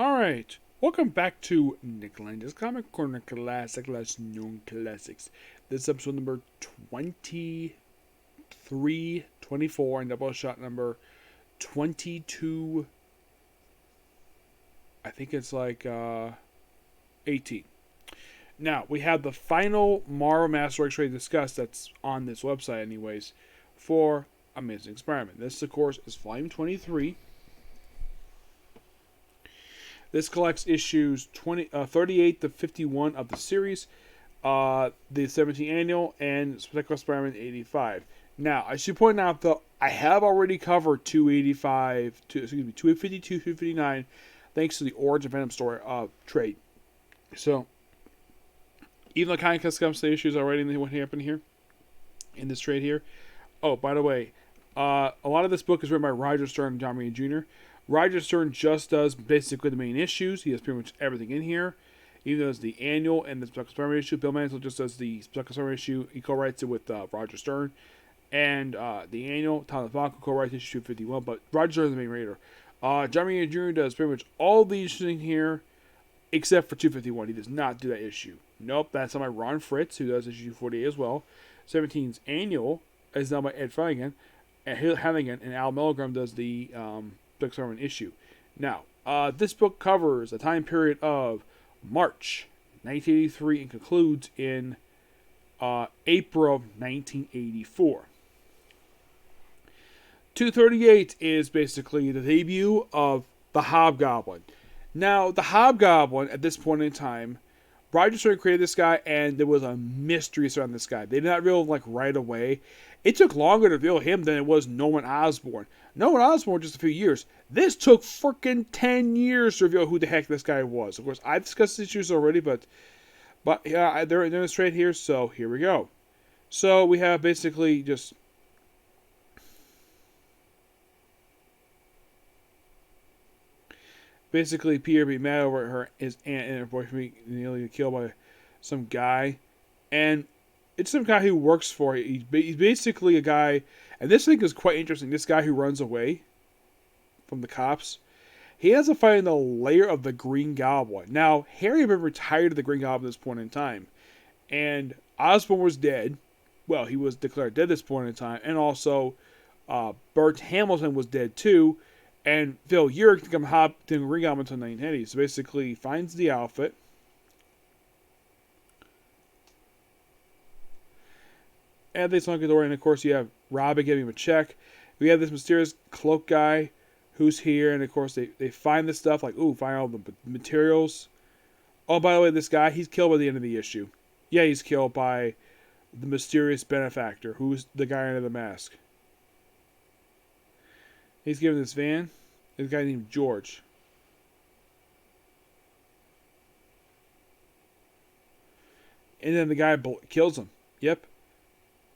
Alright, welcome back to Nick Lenz's Comic Corner Classic Less Known Classics. This is episode number 23, 24, and Doubleshot number 22. I think it's like 18. Now, we have the final Marvel Masterworks trade discussed that's on this website, anyways, for Amazing Spider-Man. This, of course, is volume 23. This collects issues 38 to 51 of the series, the 17th annual, and Spectacular Spider-Man 85. Now, I should point out, though, I have already covered 252, 259, thanks to the Origin Venom story trade. So, even though kind of discussed the issues already and what happened here, in this trade here. Oh, by the way, a lot of this book is written by Roger Stern and John Romita Jr. Roger Stern just does basically the main issues. He has pretty much everything in here. Even though it's the annual and the Spectacular Spider-Man issue, Bill Mansell just does the Spectacular Spider-Man issue. He co-writes it with Roger Stern. And the annual, Tom DeFalco co-writes issue 51, but Roger Stern is the main writer. John Romita Jr. does pretty much all the issues in here, except for 251. He does not do that issue. Nope, that's done by Ron Fritz, who does issue 48 as well. 17's annual is done by Ed Flanagan, and Al Milgram does the Spectacular issue. Now, this book covers a time period of March 1983 and concludes in April of 1984. 238 is basically the debut of the Hobgoblin. Now, the Hobgoblin, at this point in time, Roger Stern created this guy, and there was a mystery surrounding this guy. They did not reveal him right away. It took longer to reveal him than it was Norman Osborn. Norman Osborn, just a few years. This took freaking 10 years to reveal who the heck this guy was. Of course, I've discussed these issues already, but yeah, they're in this trade here, so here we go. So we have basically just Peter being mad over his aunt and her boyfriend being nearly killed by some guy. And it's some guy who works for it. He's basically a guy, and this thing is quite interesting. This guy who runs away from the cops, he has to fight in the lair of the Green Goblin. Now, Harry had been retired of the Green Goblin at this point in time. And Osborn was dead. Well, he was declared dead at this point in time. And also, Bert Hamilton was dead too. And Phil Urich became the Green Goblin until 1980. So basically, he finds the outfit. And they slunk the door, and of course, you have Robin giving him a check. We have this mysterious cloak guy who's here, and of course, they find this stuff, like, ooh, find all the materials. Oh, by the way, this guy, he's killed by the end of the issue. Yeah, he's killed by the mysterious benefactor, who's the guy under the mask. He's given this van. This guy named George. And then the guy kills him. Yep.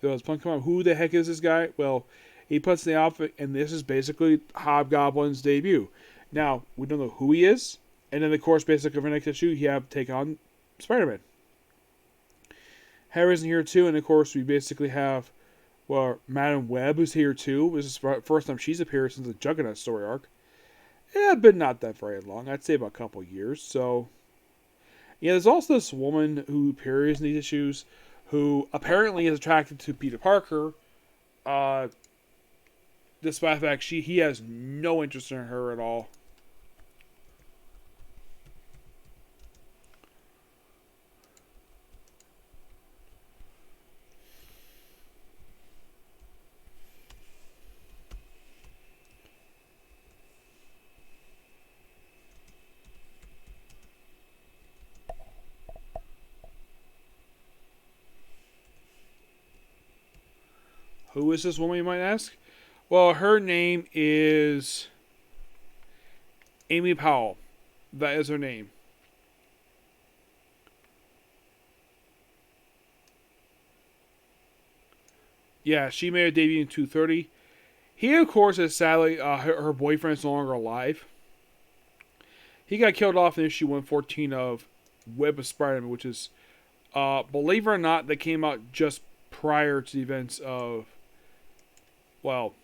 Those punk come out. Who the heck is this guy? Well, he puts the outfit, and this is basically Hobgoblin's debut. Now, we don't know who he is. And then, of course, basically for next issue, you have to take on Spider-Man. Harry's in here too, and of course, we basically have, well, Madam Web, who's here too. This is the first time she's appeared since the Juggernaut story arc. Yeah, but not that very long. I'd say about a couple years. So, yeah, there's also this woman who appears in these issues who apparently is attracted to Peter Parker, despite the fact he has no interest in her at all. Who is this woman, you might ask? Well, her name is Amy Powell. That is her name. Yeah, she made a debut in 230. He, of course, is sadly, her boyfriend is no longer alive. He got killed off in issue 114 of Web of Spider-Man, which is, believe it or not, that came out just prior to the events of, well,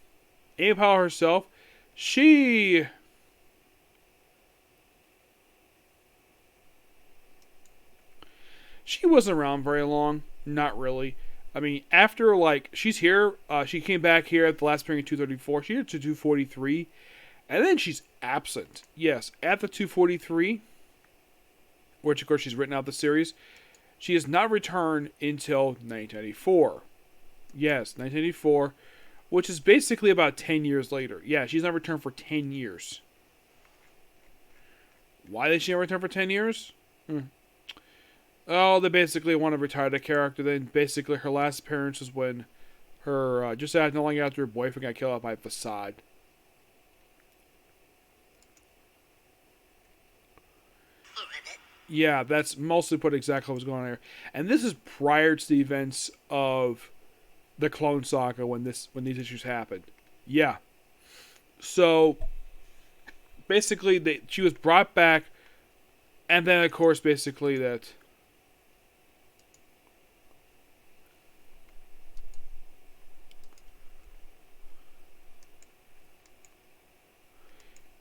Amy Powell herself. She She wasn't around very long. Not really. I mean, after, like, she's here. She came back here at the last appearing in 234. She did to 243. And then she's absent. Yes, at the 243, which, of course, she's written out the series. She has not returned until 1994. Yes, 1984, which is basically about 10 years later. Yeah, she's not returned for 10 years. Why did she not return for 10 years? Oh, they basically want to retire the character. Then basically her last appearance was when her, just not long after her boyfriend got killed by Facade. Yeah, that's mostly put exactly what was going on there. And this is prior to the events of the Clone Saga when these issues happened. Yeah. So basically she was brought back, and then of course basically that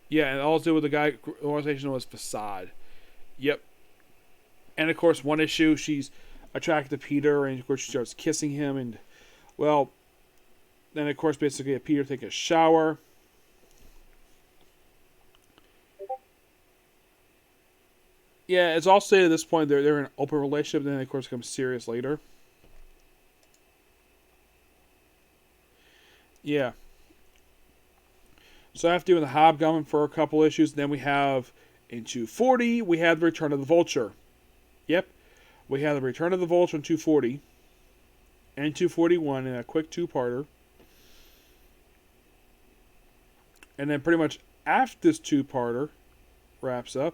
yeah, and also with the organization was Facade. Yep. And of course, one issue, she's attracted to Peter, and of course she starts kissing him, and well, then of course basically Peter takes a shower. Yeah, it's all stated at this point they're in an open relationship, and then of course it becomes serious later. Yeah. So after doing the Hobgoblin for a couple issues, then we have in 240 we have the Return of the Vulture. Yep. We have the Return of the Vulture in 240 and 241 in a quick two-parter. And then pretty much after this two-parter wraps up,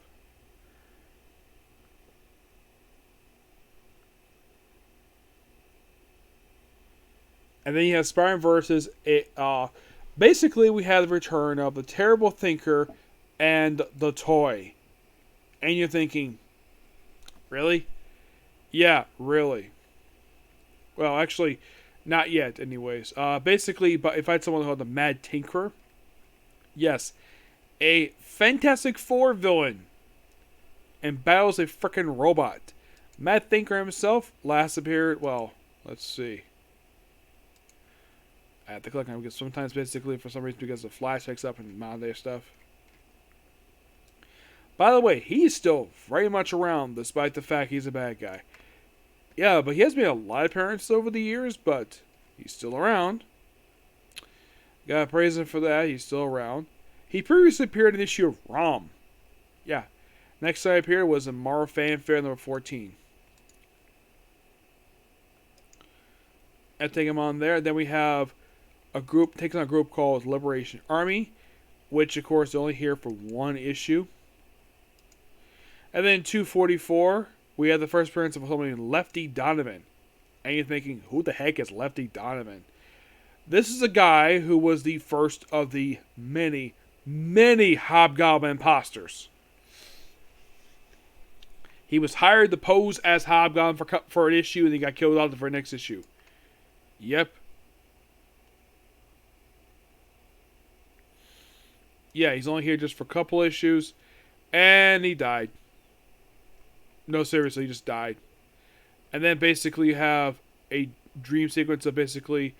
and then you have Spider-Man versus basically we have the return of the Terrible Thinker and the Toy. And you're thinking, really? Yeah, really. Well, actually, not yet, anyways. Basically, but if I had someone called the Mad Tinkerer, yes, a Fantastic Four villain, and battles a frickin' robot. Mad Tinkerer himself last appeared, well, let's see. I have to click on it because sometimes, basically, for some reason, because the Flash picks up and modern day stuff. By the way, he's still very much around, despite the fact he's a bad guy. Yeah, but he has made a lot of appearances over the years, but he's still around. Gotta praise him for that, he's still around. He previously appeared in the issue of ROM. Yeah. Next time he appeared was in Marvel Fanfare number 14. I take him on there. Then we have a group, takes on a group called Liberation Army, which of course is only here for one issue. And then 244, we have the first appearance of somebody named Lefty Donovan. And you're thinking, who the heck is Lefty Donovan? This is a guy who was the first of the many, many Hobgoblin imposters. He was hired to pose as Hobgoblin for an issue, and he got killed off for the next issue. Yep. Yeah, he's only here just for a couple issues, and he died. No, seriously, he just died. And then basically you have a dream sequence of basically,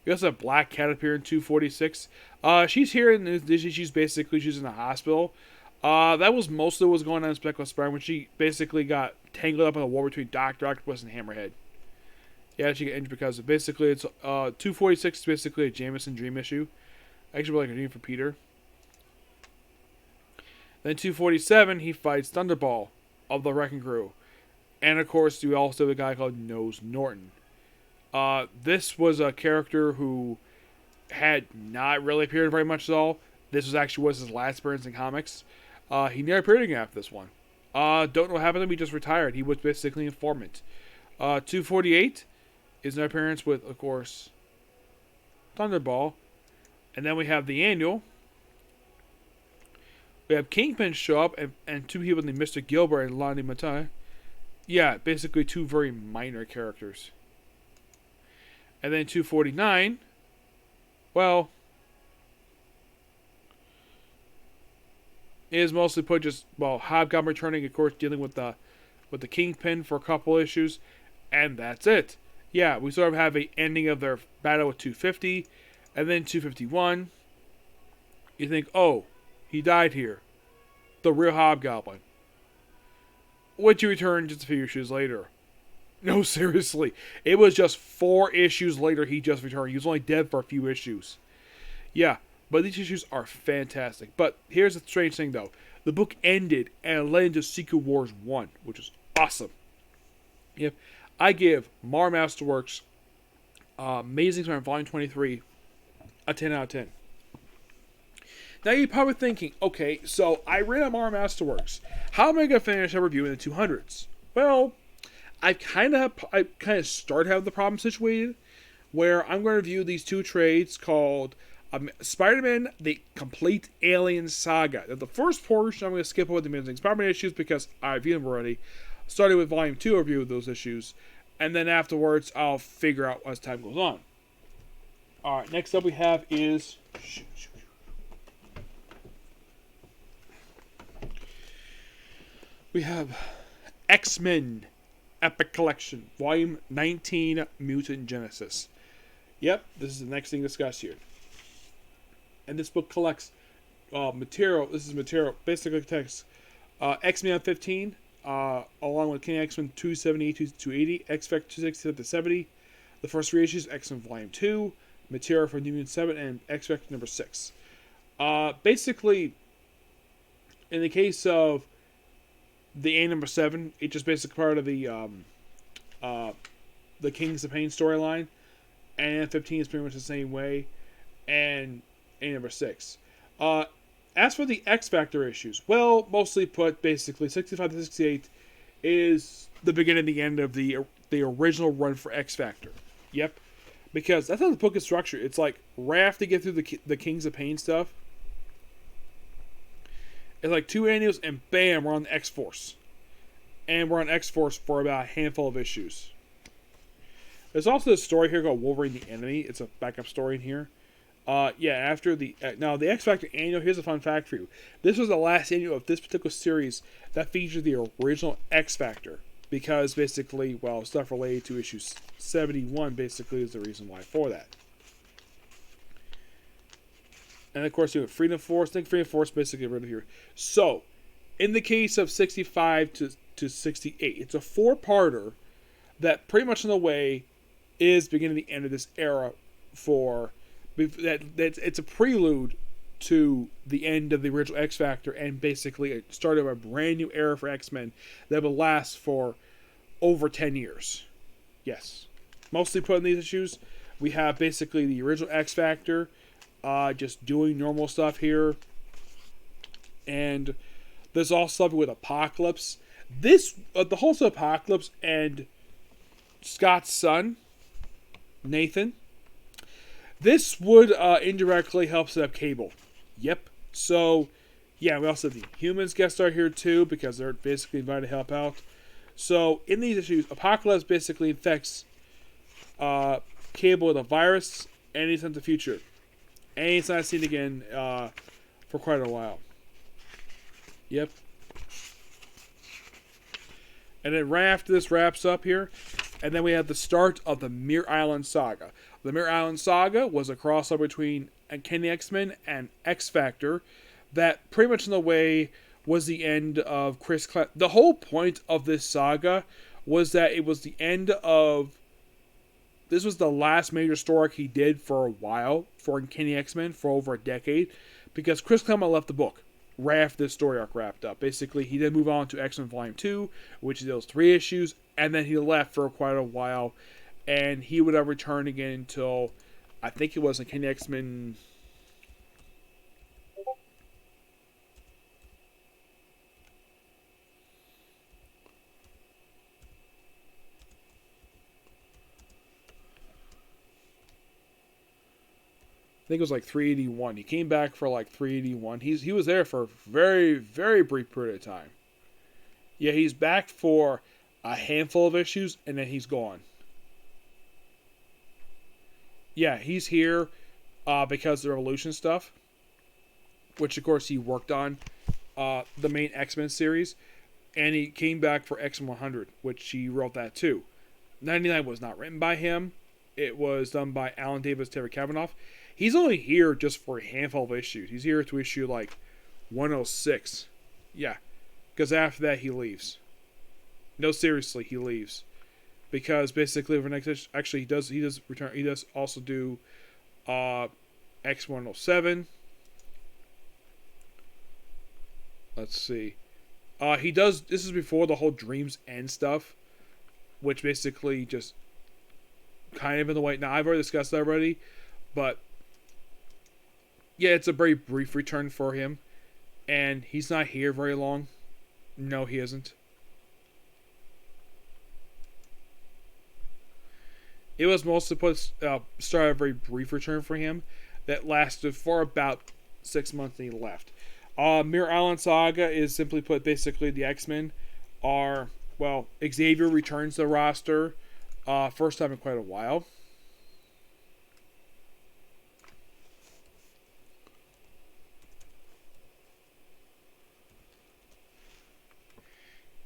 we also have Black Cat appear in 246. She's here in this issue. She's in the hospital. That was mostly what was going on in Spectral Spider when she basically got tangled up in a war between Dr. Octopus and Hammerhead. Yeah, she got injured because of basically it's 246 is basically a Jameson dream issue. Actually, like a dream for Peter. Then 247, he fights Thunderball of the Wrecking Crew. And of course, we also have a guy called Nose Norton. This was a character who had not really appeared very much at all. This was his last appearance in comics. He never appeared again after this one. Don't know what happened to him. He just retired. He was basically an informant. 248 is an appearance with, of course, Thunderball. And then we have the annual. We have Kingpin show up and two people named Mr. Gilbert and Lonnie Matai. Yeah, basically two very minor characters. And then 249, well, is mostly put just, well, Hobgoblin returning, of course, dealing with the with the Kingpin for a couple issues, and that's it. Yeah, we sort of have a ending of their battle with 250, and then 251. You think, oh, he died here. The real Hobgoblin. Which he returned just a few issues later. No, seriously. It was just 4 issues later he just returned. He was only dead for a few issues. Yeah, but these issues are fantastic. But here's the strange thing, though. The book ended and it led into Secret Wars 1, which is awesome. Yep. I give Masterworks Amazing Spider-Man Volume 23 a 10 out of 10. Now you're probably thinking, okay, so I read Masterworks. How am I going to finish a review in the 200s? Well, I kind of started having the problem situated where I'm going to review these 2 trades called Spider-Man: The Complete Alien Saga. Now, the first portion I'm going to skip over the Amazing Spider-Man issues because I reviewed them already. Starting with Volume 2 review of those issues, and then afterwards I'll figure out as time goes on. Alright, next up we have is we have X-Men Epic Collection, Volume 19, Mutant Genesis. Yep, this is the next thing to discuss here. And this book collects material. This is material, basically text X-Men 15, along with King X-Men 270 to 280, X-Factor 260 to 70, the first 3 issues, X-Men Volume 2, material for New Mutant 7, and X-Factor number 6. Basically, in the case of the A number 7, it's just basically part of the Kings of Pain storyline, and 15 is pretty much the same way, and A number 6. As for the X Factor issues, well, mostly put, basically 65 to 68 is the beginning and the end of the original run for X Factor. Yep, because that's how the book is structured. It's like right after you get through the Kings of Pain stuff, it's like 2 annuals, and bam, we're on the X-Force. And we're on X-Force for about a handful of issues. There's also a story here called Wolverine the Enemy. It's a backup story in here. Yeah, after the... now, the X-Factor annual, here's a fun fact for you. This was the last annual of this particular series that featured the original X-Factor. Because, basically, well, stuff related to issue 71, basically, is the reason why for that. And of course, you have Freedom Force. I think Freedom Force basically rid of here. So, in the case of 65 to 68, it's a 4-parter that pretty much in a way is beginning the end of this era for it's a prelude to the end of the original X Factor and basically a start of a brand new era for X-Men that will last for over 10 years. Yes. Mostly put in these issues, we have basically the original X Factor just doing normal stuff here. And there's also stuff with Apocalypse. This, the whole Apocalypse and Scott's son, Nathan. This would indirectly help set up Cable. Yep. So, yeah, we also have the Humans guest star here too, because they're basically invited to help out. So, in these issues, Apocalypse basically infects Cable with a virus, and he's in the future. And he's not seen again for quite a while. Yep. And then right after this wraps up here, and then we have the start of the Muir Island Saga. The Muir Island Saga was a crossover between Kenny X-Men and X-Factor that pretty much in a way was the end of Chris Claremont. The whole point of this saga was that it was the end of... This was the last major story arc he did for a while for Kenny X-Men for over a decade, because Chris Claremont left the book right after this story arc wrapped up. Basically, he did move on to X-Men Volume 2, which is those 3 issues, and then he left for quite a while, and he would have returned again until, I think it was in Kenny X-Men... I think it was like 381. He came back for like 381. He was there for a very, very brief period of time. Yeah, he's back for a handful of issues, and then he's gone. Yeah, he's here because of the Revolution stuff, which of course he worked on the main X-Men series. And he came back for X-100, which he wrote that too. 99 was not written by him. It was done by Alan Davis, Terry Kavanaugh. He's only here just for a handful of issues. He's here to issue like 106. Yeah, because after that he leaves. No, seriously, he leaves because basically for next issue, actually he does return. He does also do X-107. Let's see. He does. This is before the whole Dreams End stuff, which basically just kind of in the way. Now I've already discussed that already, but yeah, it's a very brief return for him, and he's not here very long. No, he isn't. It was mostly start a very brief return for him that lasted for about 6 months, and he left. Mirror Island Saga is simply put, basically the X-Men are, well, Xavier returns to the roster, first time in quite a while.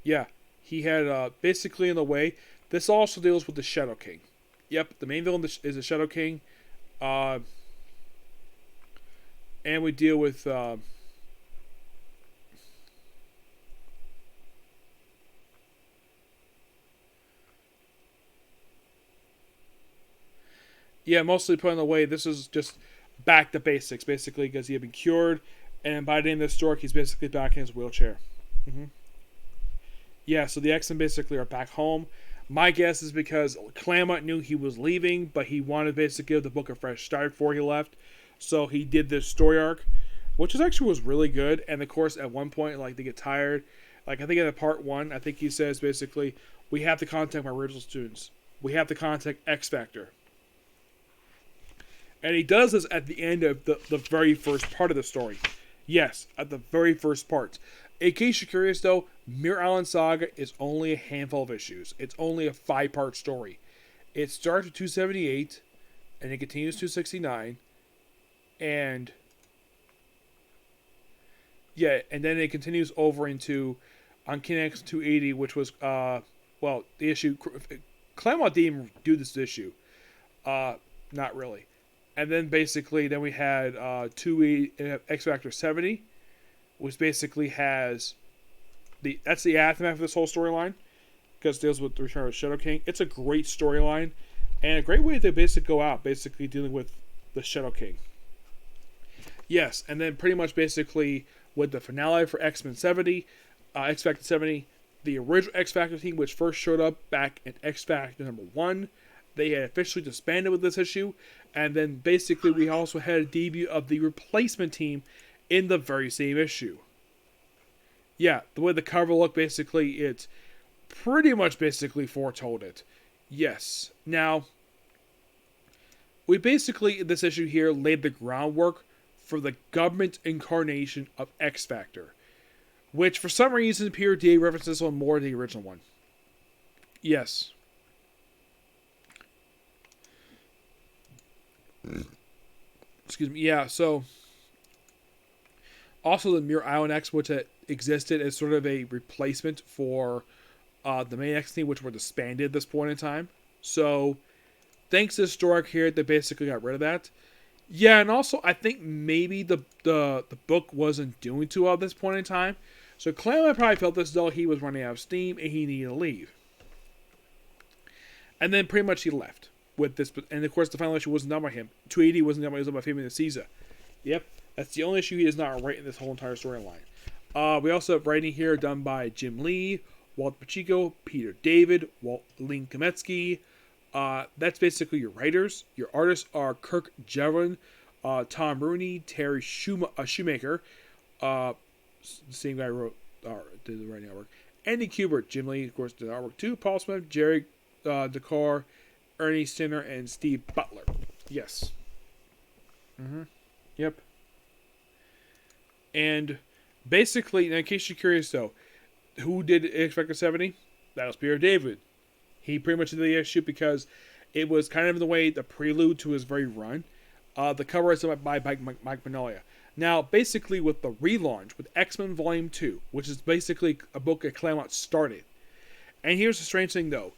Yeah, he had, basically in the way, this also deals with the Shadow King. Yep, the main villain is the Shadow King, and we deal with, yeah, mostly put in the way, this is just back to basics, basically, because he had been cured, and by the end of the story, he's basically back in his wheelchair. Mm-hmm. Yeah, so the X-Men basically are back home. My guess is because Claremont knew he was leaving, but he wanted to basically give the book a fresh start before he left. So he did this story arc, which actually was really good. And of course, at one point, like, they get tired. Like, I think in part 1, I think he says basically, we have to contact my original students. We have to contact X Factor. And he does this at the end of the very first part of the story. Yes, at the very first part. In case you're curious, though, Mirror Island Saga is only a handful of issues. It's only a 5-part story. It starts at 278, and it continues to 269, and yeah, and then it continues over into Uncanny X 280, which was well, the issue. Claremont didn't even do this issue, not really. And then basically, then we had 280 X Factor 70. Which basically has that's the aftermath of this whole storyline, because it deals with the return of the Shadow King. It's a great storyline and a great way to basically go out, basically dealing with the Shadow King. Yes, and then pretty much basically with the finale for X-Men 70, X Factor 70, the original X Factor team, which first showed up back in X Factor number 1, they had officially disbanded with this issue, and then basically we also had a debut of the replacement team in the very same issue. Yeah, the way the cover looked, basically, it's pretty much basically foretold it. Yes. Now, we basically, in this issue here, laid the groundwork for the government incarnation of X Factor, which for some reason PRDA references one more than the original one. Yes. Excuse me. Yeah, so also, the Mirror Island X, which existed as sort of a replacement for the main X team, which were disbanded at this point in time. So, thanks to the story arc here, they basically got rid of that. Yeah, and also, I think maybe the book wasn't doing too well at this point in time. So, Claremont probably felt as though he was running out of steam and he needed to leave. And then pretty much he left with this. And of course, the final issue wasn't done by him. 280 wasn't done by him, it was done by Fabian Caesar. Yep. That's the only issue he does not write in this whole entire storyline. We also have writing here done by Jim Lee, Walt Pacheco, Peter David, Lynn Kometsky. That's basically your writers. Your artists are Kirk Jevlin, Tom Rooney, Terry Shoemaker. The same guy did the writing artwork. Andy Kubert, Jim Lee, of course, did the artwork too. Paul Smith, Jerry Decor, Ernie Stinner, and Steve Butler. Yes. Mm-hmm. Yep. And basically, in case you're curious though, who did X Factor 70? That was Peter David. He pretty much did the issue because it was kind of in the way the prelude to his very run. The cover is by Mike Mignola. Now, basically, with the relaunch, with X-Men Volume 2, which is basically a book that Claremont started. And here's the strange thing, though.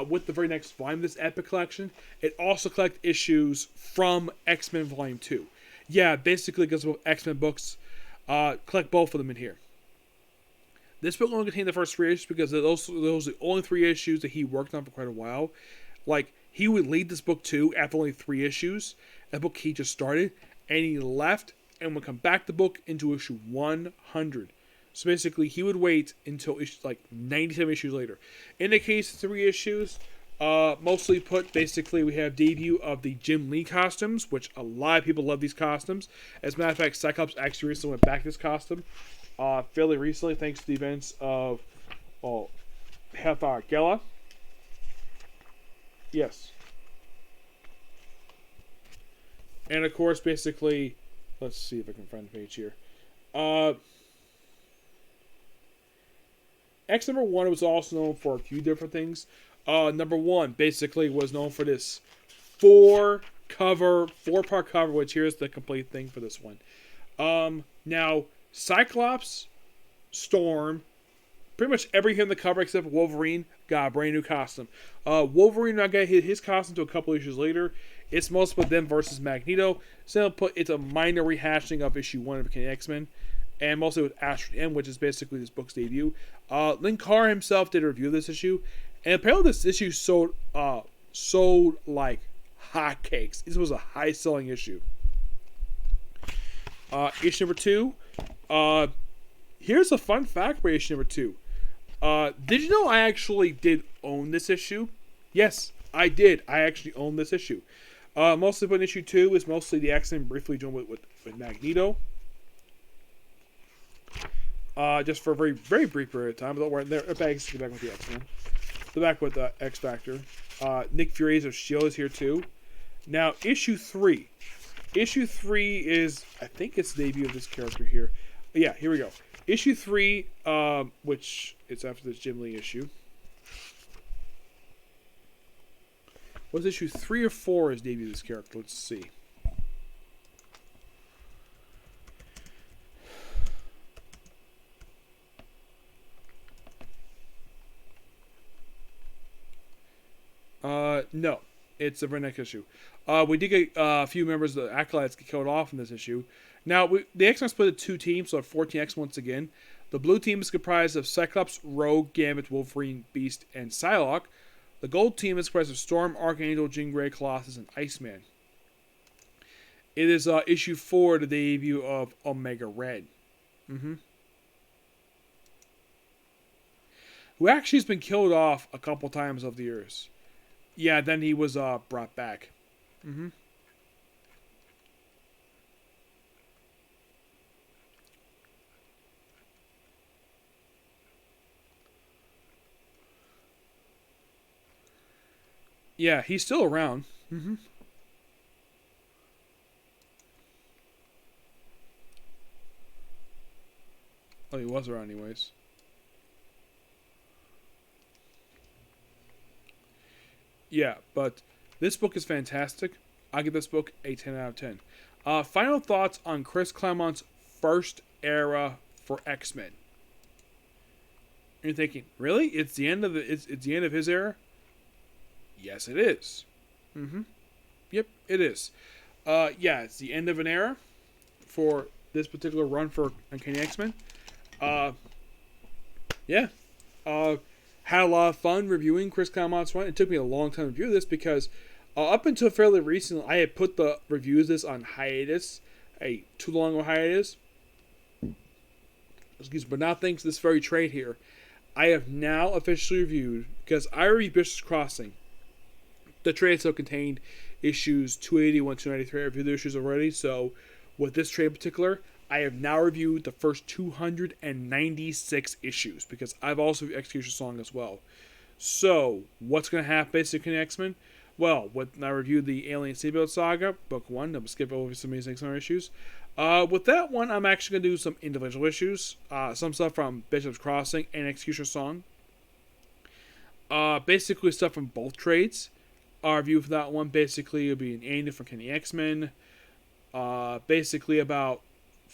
With the very next volume of this Epic Collection, it also collects issues from X-Men Volume 2. Yeah, basically, because of X-Men books, collect both of them in here. This book only contained the first 3 issues because those are the only 3 issues that he worked on for quite a while. Like, he would lead this book too after only 3 issues. That book he just started, and he left and would come back to the book into issue 100. So basically, he would wait until like 97 issues later. In the case of 3 issues, mostly put, basically, we have debut of the Jim Lee costumes, which a lot of people love these costumes. As a matter of fact, Cyclops actually recently went back to this costume. Fairly recently, thanks to the events of Hellfire Gala. Yes. And of course, basically, let's see if I can find the page here. X number 1 was also known for a few different things. Number 1 basically was known for this 4-part cover, which here's the complete thing for this one. Now, Cyclops, Storm, pretty much every hit on the cover except for Wolverine got a brand new costume. Wolverine not got his costume until a couple issues later. It's mostly with them versus Magneto. So it's a minor rehashing of issue 1 of X-Men. And mostly with Astrid M, which is basically this book's debut. Lynn Carr himself did a review of this issue. And apparently this issue sold like hotcakes. This was a high-selling issue. Issue number 2. Here's a fun fact for issue number 2. Did you know I actually did own this issue? Yes, I did. I actually own this issue. Mostly put in issue 2 is mostly the X-Men briefly joined with Magneto. Just for a very, very brief period of time. Don't worry, they're back with the X-Men. They're back with X-Factor. Nick Fury's of S.H.I.E.L.D. is here too. Now, issue 3. Issue 3 is, I think it's the debut of this character here. Yeah, here we go. Issue 3, which is after this Jim Lee issue. Was issue 3 or 4 is debut of this character? Let's see. No. It's a very next issue. We did get a few members of the Acolytes get killed off in this issue. Now, the X-Men split into 2 teams, so 14 X once again. The blue team is comprised of Cyclops, Rogue, Gambit, Wolverine, Beast, and Psylocke. The gold team is comprised of Storm, Archangel, Jean Grey, Colossus, and Iceman. It is issue 4, the debut of Omega Red. Who actually has been killed off a couple times over the years. Yeah, then he was brought back. Yeah, he's still around. Oh, he was around anyways. Yeah, but this book is fantastic. I give this book a 10 out of 10. Final thoughts on Chris Claremont's first era for X-Men. You're thinking, really? It's the end of it's the end of his era? Yes, it is. Yep, it is. Yeah, it's the end of an era for this particular run for Uncanny X-Men. Yeah. Had a lot of fun reviewing Chris Claremont's run. It took me a long time to review this because up until fairly recently, I had put the reviews of this on hiatus, too long of a hiatus. Excuse me, but now thanks to this very trade here, I have now officially reviewed, because I reviewed Bishop's Crossing. The trade still contained issues 281, 293. I reviewed the issues already, so with this trade in particular, I have now reviewed the first 296 issues, because I've also reviewed Execution Song as well. So, what's going to happen basically in X-Men? Well, when I reviewed the Alien Seatbelt Saga, Book 1, I'm going to skip over some of these X-Men issues. With that one, I'm actually going to do some individual issues. Some stuff from Bishop's Crossing and Execution Song. Basically stuff from both trades. Our review for that one basically will be an annual for Kenny X-Men. Basically about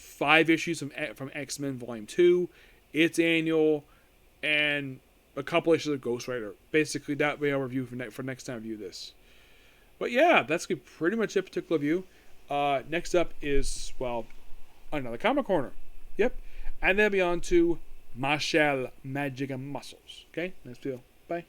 5 issues from X-Men Volume 2, its annual, and a couple issues of Ghost Rider. Basically, that way I'll review for next time I review this. But yeah, that's pretty much it, particular review. Next up is, well, another Comic Corner. Yep. And then be on to Marshall, Magic, and Muscles. Okay? Next video. Bye.